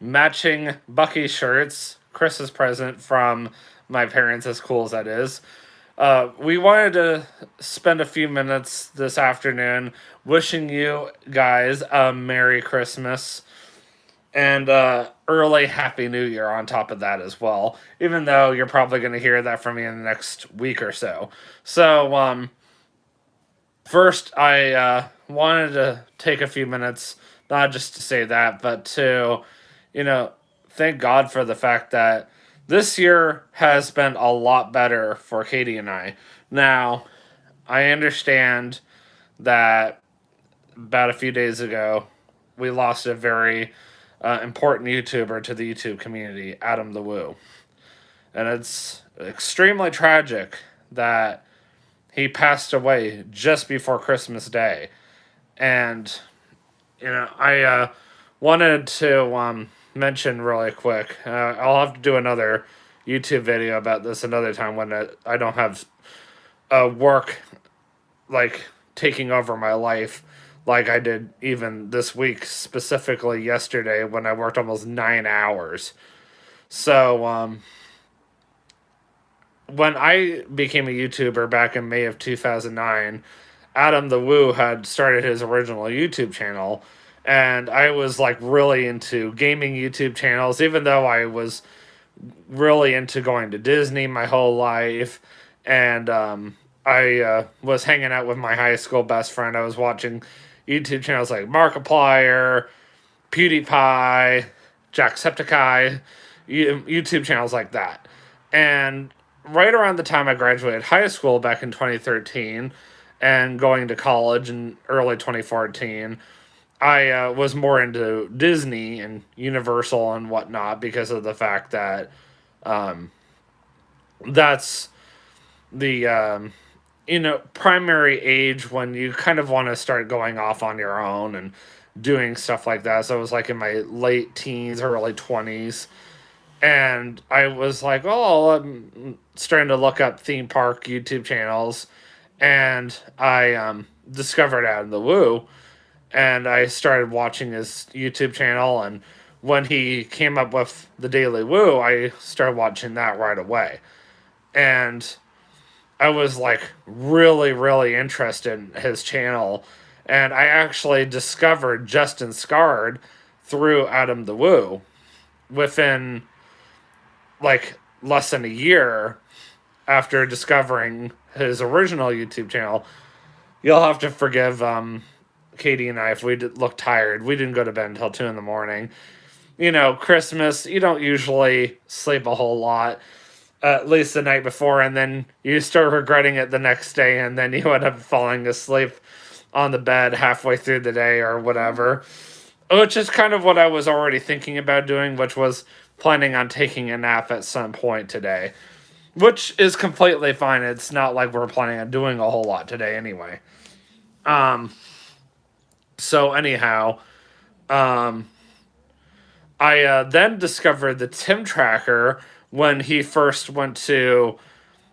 matching Bucky shirts, Christmas present from my parents, as cool as that is. We wanted to spend a few minutes this afternoon wishing you guys a Merry Christmas and early Happy New Year on top of that as well, even though you're probably going to hear that from me in the next week or so. So, first, I wanted to take a few minutes, not just to say that, but to, thank God for the fact that this year has been a lot better for Katie and I. Now, I understand that about a few days ago, we lost a very important YouTuber to the YouTube community, Adam the Woo. And it's extremely tragic that he passed away just before Christmas Day. And, I wanted to mention really quick, I'll have to do another YouTube video about this another time when I don't have work like taking over my life like I did even this week, specifically yesterday when I worked almost 9 hours. So, when I became a YouTuber back in May of 2009, Adam the Woo had started his original YouTube channel, and I was like really into gaming YouTube channels, even though I was really into going to Disney my whole life, and I was hanging out with my high school best friend. I was watching YouTube channels like Markiplier, PewDiePie, Jacksepticeye, YouTube channels like that. And right around the time I graduated high school back in 2013 and going to college in early 2014, I was more into Disney and Universal and whatnot because of the fact that that's the primary age when you kind of want to start going off on your own and doing stuff like that. So I was like in my late teens, early 20s. And I was like, oh, I'm starting to look up theme park YouTube channels. And I discovered Adam the Woo. And I started watching his YouTube channel. And when he came up with the Daily Woo, I started watching that right away. And I was like really, really interested in his channel. And I actually discovered Justin Scarred through Adam the Woo within like less than a year after discovering his original YouTube channel. You'll have to forgive Katie and I if we look tired. We didn't go to bed until 2 in the morning. Christmas, you don't usually sleep a whole lot, at least the night before, and then you start regretting it the next day, and then you end up falling asleep on the bed halfway through the day or whatever. Which is kind of what I was already thinking about doing, which was planning on taking a nap at some point today. Which is completely fine. It's not like we're planning on doing a whole lot today anyway. So anyhow, I then discovered the Tim Tracker when he first went to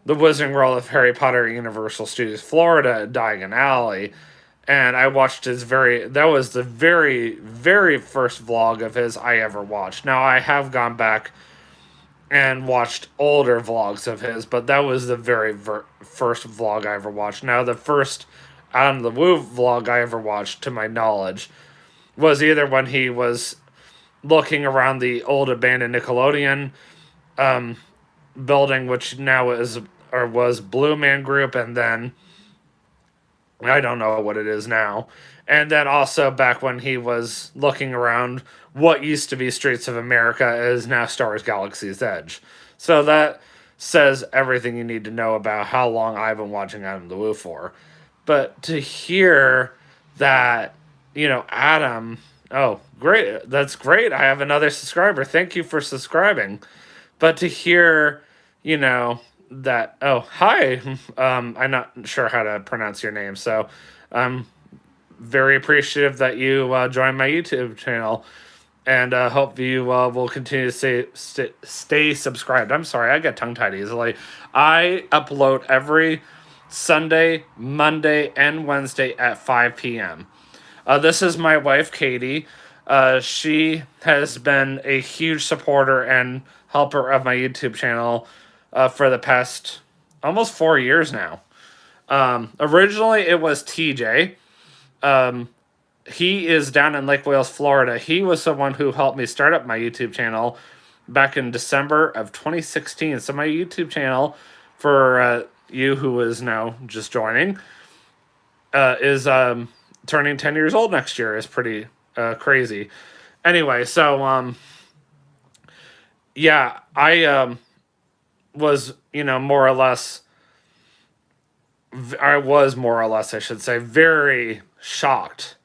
the Wizarding World of Harry Potter at Universal Studios Florida at Diagon Alley. And I watched that was the very, very first vlog of his I ever watched. Now, I have gone back and watched older vlogs of his, but that was the very first vlog I ever watched. Now, the first Adam the Woo vlog I ever watched, to my knowledge, was either when he was looking around the old abandoned Nickelodeon building, which now was Blue Man Group, and then I don't know what it is now. And then also back when he was looking around what used to be Streets of America is now Star Wars Galaxy's Edge. So that says everything you need to know about how long I've been watching Adam the Woo for. But to hear that, Adam, oh, great, that's great. I have another subscriber. Thank you for subscribing. But to hear, that, oh, hi, I'm not sure how to pronounce your name, so I'm very appreciative that you joined my YouTube channel, and hope you will continue to stay subscribed. I'm sorry, I get tongue-tied easily. I upload every Sunday, Monday, and Wednesday at 5 p.m. This is my wife, Katie. She has been a huge supporter and helper of my YouTube channel for the past almost 4 years now. Originally, it was TJ. Um, he is down in Lake Wales, Florida. He was the one who helped me start up my YouTube channel back in December of 2016. So my YouTube channel, for you who is now just joining, is turning 10 years old next year. Is pretty crazy. Anyway, so yeah, I was, more or less, I should say, very shocked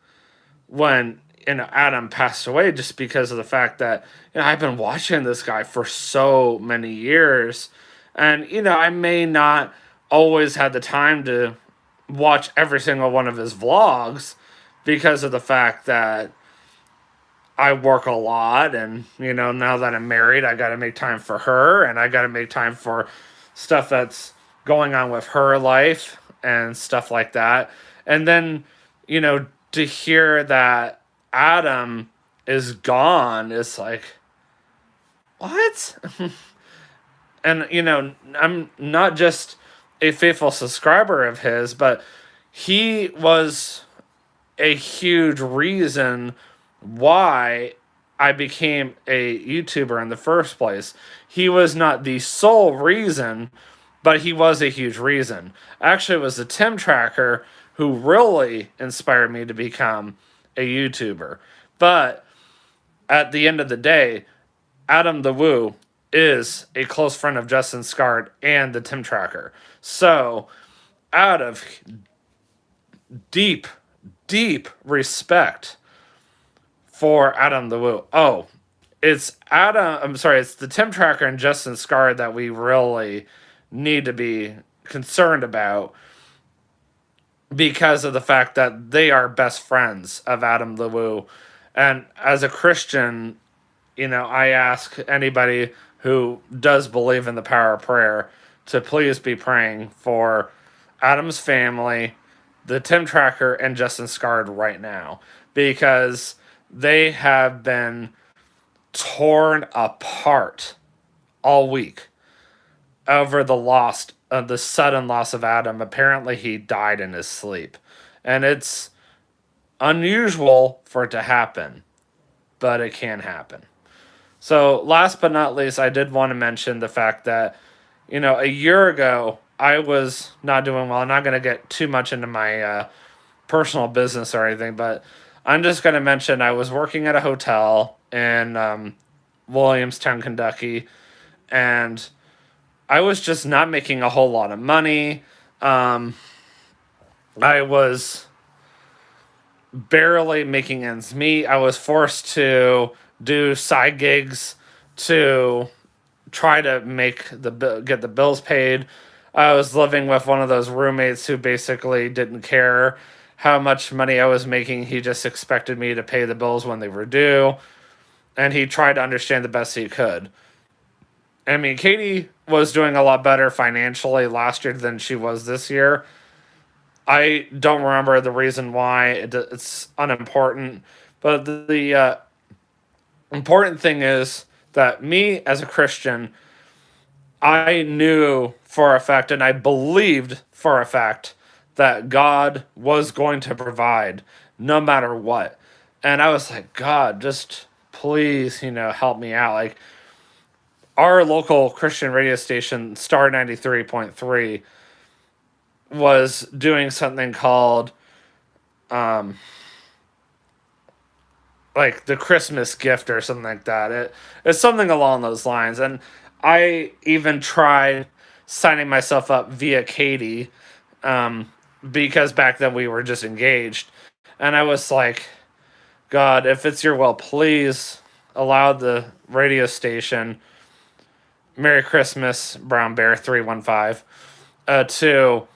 when Adam passed away, just because of the fact that I've been watching this guy for so many years, and I may not always have the time to watch every single one of his vlogs because of the fact that I work a lot, and now that I'm married, I got to make time for her, and I got to make time for stuff that's going on with her life and stuff like that. And then, to hear that Adam is gone, it's like, what? And I'm not just a faithful subscriber of his, but he was a huge reason why I became a YouTuber in the first place. He was not the sole reason, but he was a huge reason. Actually, it was the Tim Tracker who really inspired me to become a YouTuber. But at the end of the day, Adam the Woo is a close friend of Justin Scard and the Tim Tracker. So, out of deep, deep respect for Adam the Woo. Oh, it's the Tim Tracker and Justin Scard that we really need to be concerned about, because of the fact that they are best friends of Adam the Woo. And as a Christian, I ask anybody who does believe in the power of prayer to please be praying for Adam's family, the Tim Tracker, and Justin Scard right now, because they have been torn apart all week over the sudden loss of Adam. Apparently, he died in his sleep, and it's unusual for it to happen, but it can happen. So, last but not least, I did want to mention the fact that, a year ago, I was not doing well. I'm not going to get too much into my personal business or anything, but I'm just going to mention I was working at a hotel in Williamstown, Kentucky, and I was just not making a whole lot of money. I was barely making ends meet. I was forced to do side gigs to try to get the bills paid. I was living with one of those roommates who basically didn't care how much money I was making. He just expected me to pay the bills when they were due, and he tried to understand the best he could. I mean, Katie was doing a lot better financially last year than she was this year. I don't remember the reason why. It's unimportant. But the important thing is that me, as a Christian, I knew for a fact, and I believed for a fact, that God was going to provide no matter what. And I was like, God, just please, help me out. Like, our local Christian radio station, Star 93.3, was doing something called like the Christmas gift or something like that. It's something along those lines. And I even tried signing myself up via Katie, because back then we were just engaged. And I was like, God, if it's your will, please allow the radio station, Merry Christmas, Brown Bear 315, to,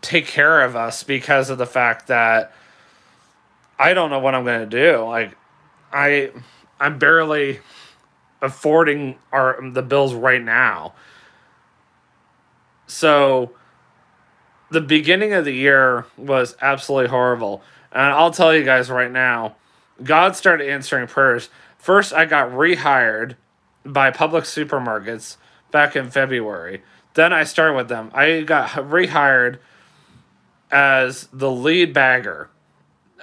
take care of us, because of the fact that I don't know what I'm going to do. Like, I'm barely affording the bills right now. So the beginning of the year was absolutely horrible. And I'll tell you guys right now, God started answering prayers. First, I got rehired by Public Supermarkets back in February. Then I started with them. I got rehired as the lead bagger.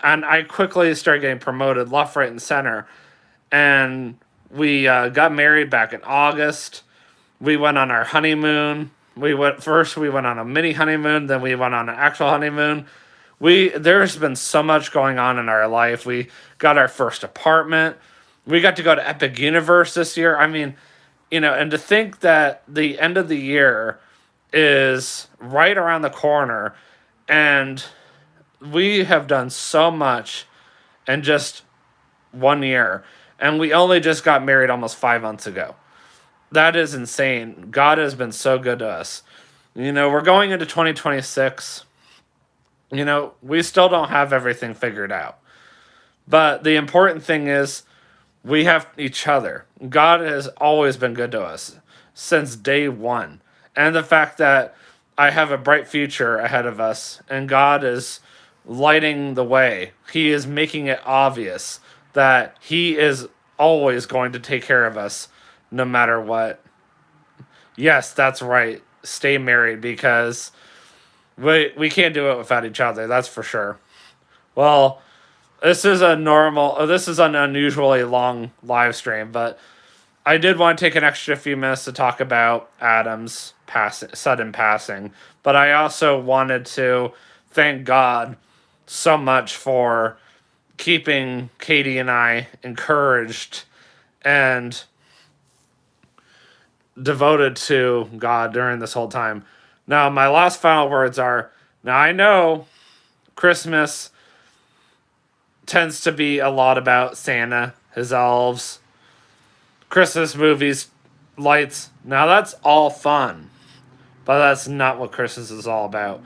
And I quickly started getting promoted left, right, and center. And we got married back in August. We went on our honeymoon. We went on a mini honeymoon, then we went on an actual honeymoon. There's been so much going on in our life. We got our first apartment. We got to go to Epic Universe this year. I mean, and to think that the end of the year is right around the corner, and we have done so much in just 1 year, and we only just got married almost 5 months ago. That is insane. God has been so good to us. We're going into 2026. We still don't have everything figured out. But the important thing is we have each other. God has always been good to us since day one. And the fact that I have a bright future ahead of us and God is lighting the way, He is making it obvious that He is always going to take care of us no matter what. Yes, that's right. Stay married because we can't do it without each other. That's for sure. Well, this is an unusually long live stream, but I did want to take an extra few minutes to talk about Adam's sudden passing. But I also wanted to thank God so much for keeping Katie and I encouraged and devoted to God during this whole time. Now, my last final words are, now I know Christmas tends to be a lot about Santa, his elves, Christmas movies, lights. Now that's all fun, but that's not what Christmas is all about.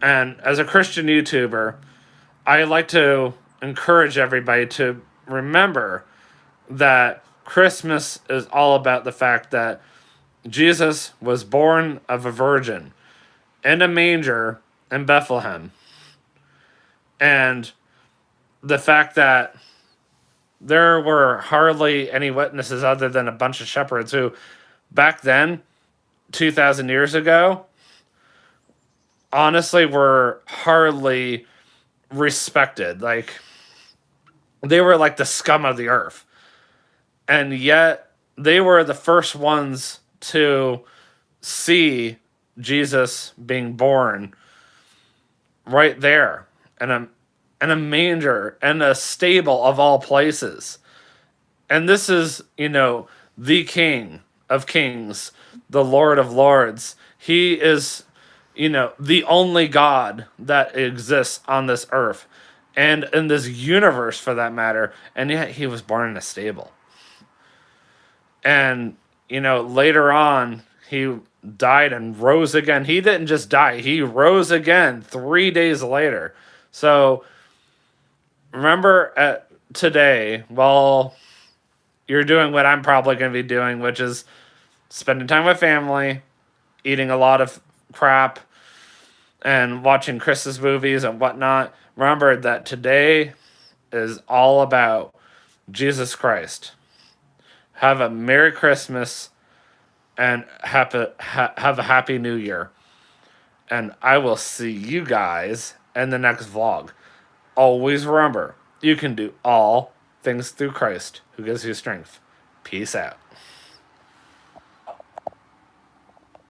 And as a Christian YouTuber, I like to encourage everybody to remember that Christmas is all about the fact that Jesus was born of a virgin in a manger in Bethlehem. And the fact that there were hardly any witnesses other than a bunch of shepherds who, back then, 2,000 years ago, honestly were hardly respected. Like, they were like the scum of the earth. And yet, they were the first ones to see Jesus being born right there in a manger and a stable of all places. And this is, the King of Kings, the Lord of Lords. He is, the only God that exists on this earth and in this universe for that matter. And yet he was born in a stable. And, later on, he died and rose again. He didn't just die, he rose again 3 days later. So, remember today, while you're doing what I'm probably going to be doing, which is spending time with family, eating a lot of crap, and watching Christmas movies and whatnot, remember that today is all about Jesus Christ. Have a Merry Christmas and have a Happy New Year. And I will see you guys in the next vlog. Always remember, you can do all things through Christ who gives you strength. Peace out.